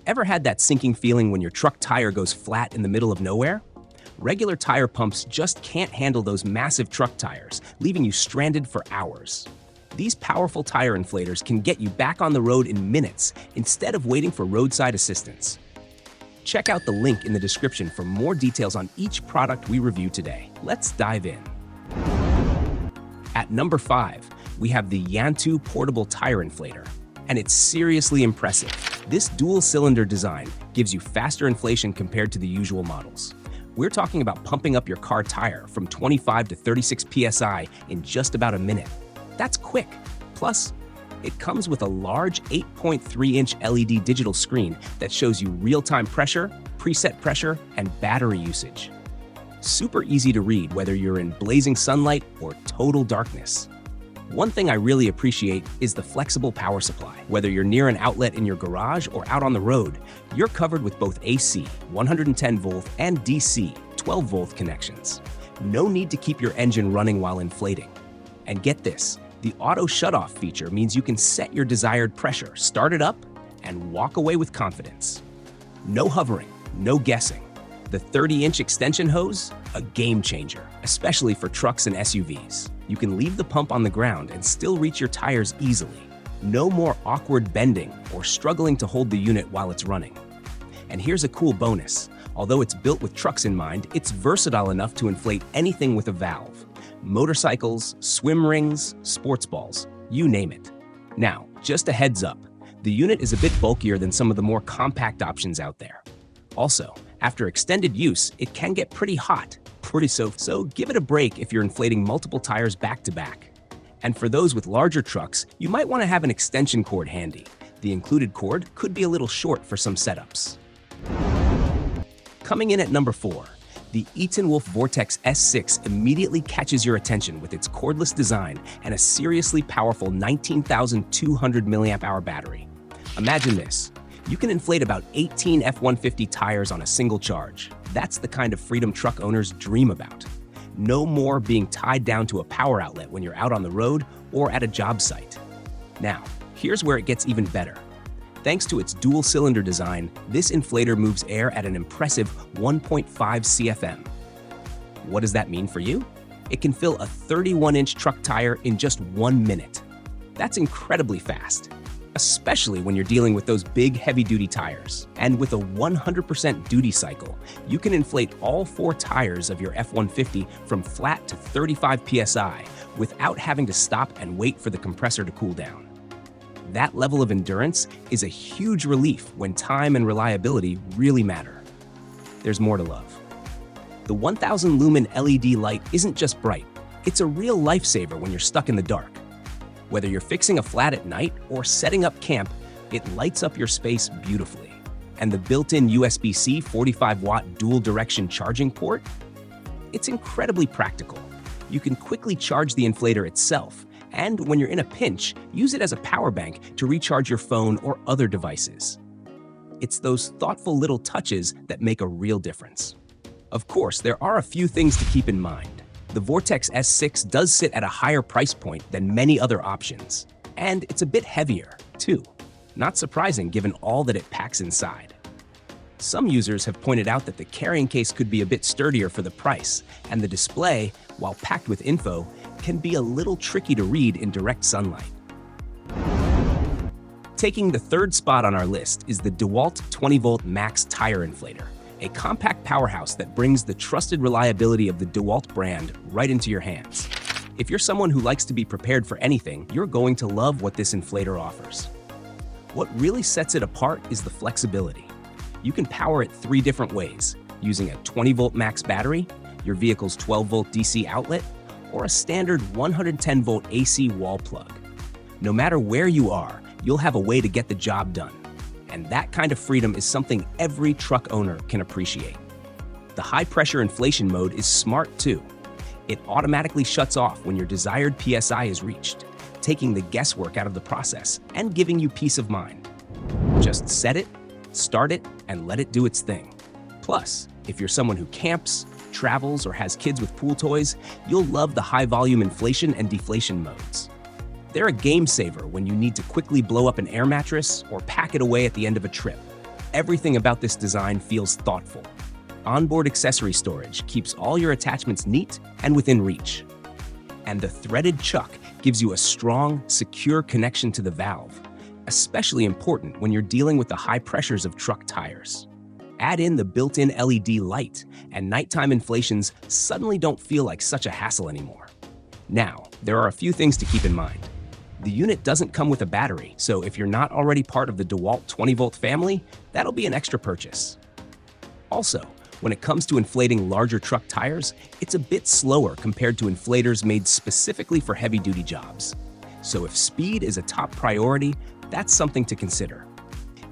Ever had that sinking feeling when your truck tire goes flat in the middle of nowhere? Regular tire pumps just can't handle those massive truck tires, leaving you stranded for hours. These powerful tire inflators can get you back on the road in minutes instead of waiting for roadside assistance. Check out the link in the description for more details on each product we review today. Let's dive in. At number 5, we have the YANTU portable tire inflator, and it's seriously impressive. This dual-cylinder design gives you faster inflation compared to the usual models. We're talking about pumping up your car tire from 25 to 36 psi in just about a minute. That's quick. Plus, it comes with a large 8.3-inch LED digital screen that shows you real-time pressure, preset pressure, and battery usage. Super easy to read whether you're in blazing sunlight or total darkness. One thing I really appreciate is the flexible power supply. Whether you're near an outlet in your garage or out on the road, you're covered with both AC 110 volt and DC 12 volt connections. No need to keep your engine running while inflating. And get this, the auto shutoff feature means you can set your desired pressure, start it up, and walk away with confidence. No hovering, no guessing. The 30-inch extension hose, a game changer, especially for trucks and SUVs. You can leave the pump on the ground and still reach your tires easily. No more awkward bending or struggling to hold the unit while it's running. And here's a cool bonus. Although it's built with trucks in mind, it's versatile enough to inflate anything with a valve. Motorcycles, swim rings, sports balls, you name it. Now, just a heads up, the unit is a bit bulkier than some of the more compact options out there. Also, after extended use, it can get pretty hot, so give it a break if you're inflating multiple tires back to back. And for those with larger trucks, you might want to have an extension cord handy. The included cord could be a little short for some setups. Coming in at number 4, the ETENWOLF VORTEX S6 immediately catches your attention with its cordless design and a seriously powerful 19,200 mAh battery. Imagine this. You can inflate about 18 F-150 tires on a single charge. That's the kind of freedom truck owners dream about. No more being tied down to a power outlet when you're out on the road or at a job site. Now, here's where it gets even better. Thanks to its dual-cylinder design, this inflator moves air at an impressive 1.5 CFM. What does that mean for you? It can fill a 31-inch truck tire in just 1 minute. That's incredibly fast, especially when you're dealing with those big heavy-duty tires. And with a 100% duty cycle, you can inflate all 4 tires of your F-150 from flat to 35 psi without having to stop and wait for the compressor to cool down. That level of endurance is a huge relief when time and reliability really matter. There's more to love. The 1000 lumen LED light isn't just bright, it's a real lifesaver when you're stuck in the dark. Whether you're fixing a flat at night or setting up camp, it lights up your space beautifully. And the built-in USB-C 45-watt dual-direction charging port? It's incredibly practical. You can quickly charge the inflator itself, and when you're in a pinch, use it as a power bank to recharge your phone or other devices. It's those thoughtful little touches that make a real difference. Of course, there are a few things to keep in mind. The VORTEX S6 does sit at a higher price point than many other options, and it's a bit heavier, too. Not surprising given all that it packs inside. Some users have pointed out that the carrying case could be a bit sturdier for the price, and the display, while packed with info, can be a little tricky to read in direct sunlight. Taking the 3rd spot on our list is the DEWALT 20-volt max tire inflator, a compact powerhouse that brings the trusted reliability of the DEWALT brand right into your hands. If you're someone who likes to be prepared for anything, you're going to love what this inflator offers. What really sets it apart is the flexibility. You can power it 3 different ways, using a 20-volt max battery, your vehicle's 12-volt DC outlet, or a standard 110-volt AC wall plug. No matter where you are, you'll have a way to get the job done. And that kind of freedom is something every truck owner can appreciate. The high-pressure inflation mode is smart too. It automatically shuts off when your desired PSI is reached, taking the guesswork out of the process and giving you peace of mind. Just set it, start it, and let it do its thing. Plus, if you're someone who camps, travels, or has kids with pool toys, you'll love the high-volume inflation and deflation modes. They're a game saver when you need to quickly blow up an air mattress or pack it away at the end of a trip. Everything about this design feels thoughtful. Onboard accessory storage keeps all your attachments neat and within reach. And the threaded chuck gives you a strong, secure connection to the valve, especially important when you're dealing with the high pressures of truck tires. Add in the built-in LED light, and nighttime inflations suddenly don't feel like such a hassle anymore. Now, there are a few things to keep in mind. The unit doesn't come with a battery, so if you're not already part of the DEWALT 20-volt family, that'll be an extra purchase. Also, when it comes to inflating larger truck tires, it's a bit slower compared to inflators made specifically for heavy-duty jobs. So if speed is a top priority, that's something to consider.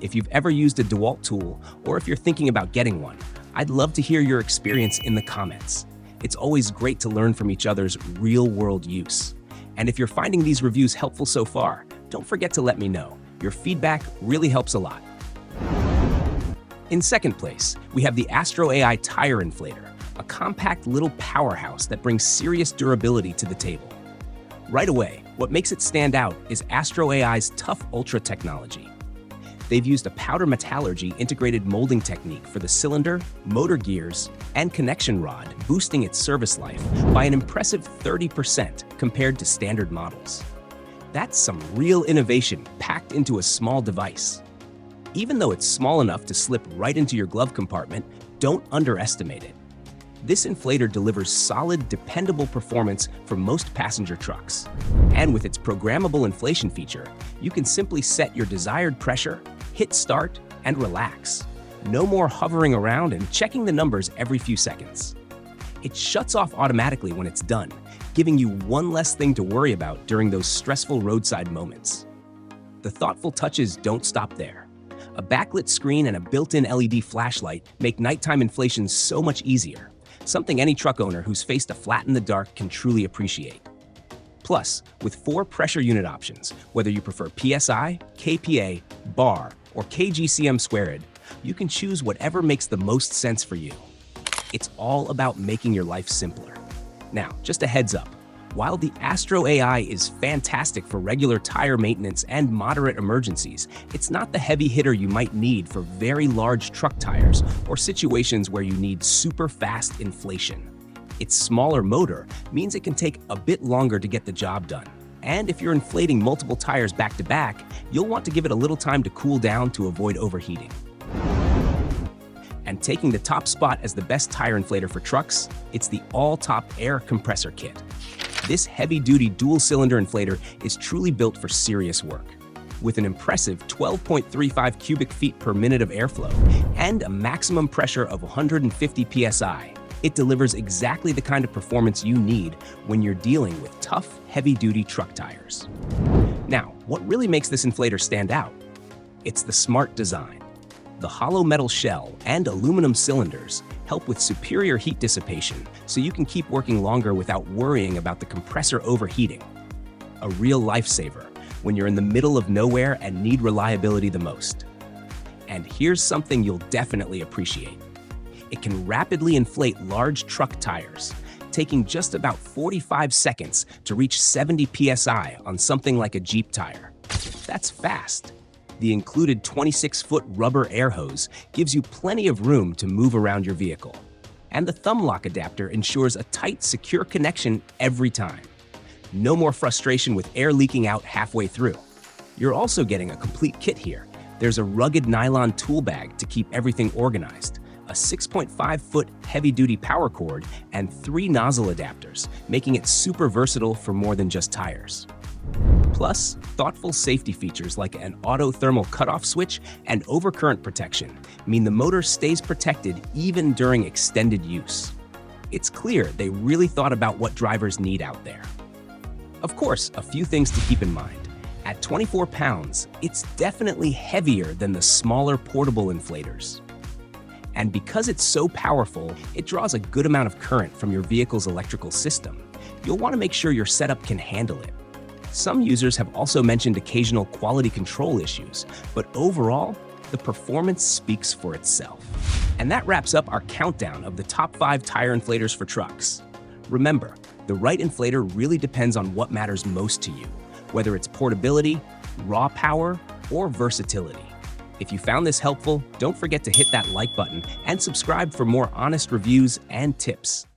If you've ever used a DEWALT tool, or if you're thinking about getting one, I'd love to hear your experience in the comments. It's always great to learn from each other's real-world use. And if you're finding these reviews helpful so far, don't forget to let me know. Your feedback really helps a lot. In second place, we have the AstroAI Tire Inflator, a compact little powerhouse that brings serious durability to the table. Right away, what makes it stand out is AstroAI's Tough Ultra technology. They've used a powder metallurgy integrated molding technique for the cylinder, motor gears, and connection rod, boosting its service life by an impressive 30% compared to standard models. That's some real innovation packed into a small device. Even though it's small enough to slip right into your glove compartment, don't underestimate it. This inflator delivers solid, dependable performance for most passenger trucks. And with its programmable inflation feature, you can simply set your desired pressure, hit start, and relax. No more hovering around and checking the numbers every few seconds. It shuts off automatically when it's done, giving you one less thing to worry about during those stressful roadside moments. The thoughtful touches don't stop there. A backlit screen and a built-in LED flashlight make nighttime inflation so much easier, something any truck owner who's faced a flat in the dark can truly appreciate. Plus, with 4 pressure unit options, whether you prefer PSI, KPA, bar, or kgcm squared, you can choose whatever makes the most sense for you. It's all about making your life simpler. Now, just a heads up, while the AstroAI is fantastic for regular tire maintenance and moderate emergencies, it's not the heavy hitter you might need for very large truck tires or situations where you need super fast inflation. Its smaller motor means it can take a bit longer to get the job done. And if you're inflating multiple tires back to back, you'll want to give it a little time to cool down to avoid overheating. And taking the top spot as the best tire inflator for trucks, it's the all-top air compressor kit. This heavy-duty dual-cylinder inflator is truly built for serious work. With an impressive 12.35 cubic feet per minute of airflow and a maximum pressure of 150 psi, it delivers exactly the kind of performance you need when you're dealing with tough, heavy-duty truck tires. Now, what really makes this inflator stand out? It's the smart design. The hollow metal shell and aluminum cylinders help with superior heat dissipation, so you can keep working longer without worrying about the compressor overheating. A real lifesaver when you're in the middle of nowhere and need reliability the most. And here's something you'll definitely appreciate. It can rapidly inflate large truck tires, taking just about 45 seconds to reach 70 psi on something like a Jeep tire. That's fast. The included 26-foot rubber air hose gives you plenty of room to move around your vehicle. And the thumb lock adapter ensures a tight, secure connection every time. No more frustration with air leaking out halfway through. You're also getting a complete kit here. There's a rugged nylon tool bag to keep everything organized, a 6.5-foot heavy-duty power cord, and 3 nozzle adapters, making it super versatile for more than just tires. Plus, thoughtful safety features like an auto thermal cutoff switch and overcurrent protection mean the motor stays protected even during extended use. It's clear they really thought about what drivers need out there. Of course, a few things to keep in mind. At 24 pounds, it's definitely heavier than the smaller portable inflators. And because it's so powerful, it draws a good amount of current from your vehicle's electrical system. You'll want to make sure your setup can handle it. Some users have also mentioned occasional quality control issues, but overall, the performance speaks for itself. And that wraps up our countdown of the top 5 tire inflators for trucks. Remember, the right inflator really depends on what matters most to you, whether it's portability, raw power, or versatility. If you found this helpful, don't forget to hit that like button and subscribe for more honest reviews and tips.